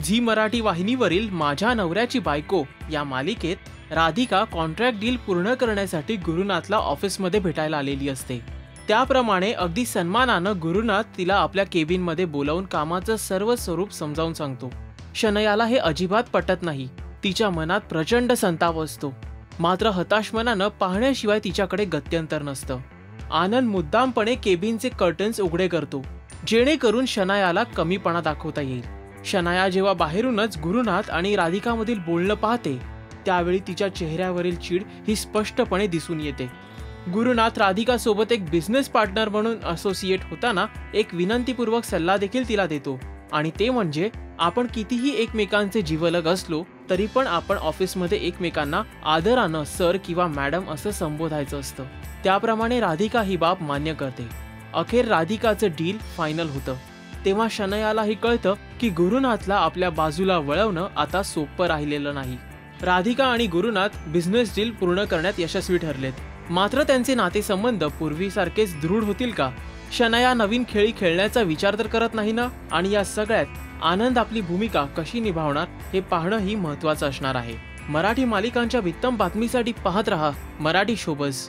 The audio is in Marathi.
झी मराठी वाहिनीवरील माझ्या नवऱ्याची बायको या मालिकेत राधिका कॉन्ट्रॅक्ट डील पूर्ण करण्यासाठी गुरुनाथला ऑफिसमध्ये भेटायला आलेली असते। त्याप्रमाणे अगदी सन्मानानं गुरुनाथ तिला आपल्या केबिनमध्ये बोलावून कामाचं सर्व स्वरूप समजावून सांगतो। शनयाला हे अजिबात पटत नाही। तिच्या मनात प्रचंड संताप असतो, मात्र हताश मनानं पाहण्याशिवाय तिच्याकडे गत्यंतर नसतं। आनंद मुद्दामपणे केबिनचे कर्टन्स उघडे करतो, जेणेकरून शनायाला कमीपणा दाखवता येईल। शनाया जेव्हा बाहेरूनच गुरुनाथ आणि राधिकामधील बोलणं पाहते, त्यावेळी तिच्या चेहऱ्यावरील चीड ही स्पष्टपणे दिसून येते। गुरुनाथ राधिका सोबत एक बिझनेस पार्टनर म्हणून असोसिएट होताना एक विनंतीपूर्वक सल्ला देखील तिला देतो, आणि ते म्हणजे आपण कितीही एकमेकांचे जीवलग असलो तरी पण आपण ऑफिसमध्ये एकमेकांना आदरानं सर किंवा मॅडम असं संबोधायचं असतं। त्याप्रमाणे राधिका ही बाब मान्य करते। अखेर राधिकाचं डील फायनल होतं। तेव्हा शनयालाही कळतं की गुरुनाथला आपल्या बाजूला वळवणं आता सोपं राहिलेलं नाही। राधिका आणि गुरुनाथ बिझनेस डील पूर्ण करण्यात यशस्वी ठरलेत, मात्र त्यांचे नातेसंबंध पूर्वीसारखेच दृढ होतील का? शनया नवीन खेळी खेळण्याचा विचार तर करत नाही ना? आणि या सगळ्यात आनंद आपली भूमिका कशी निभावणार हे पाहणंही महत्त्वाचं असणार आहे। मराठी मालिकांच्या वित्तम बातमीसाठी पाहत रहा मराठी शोबज।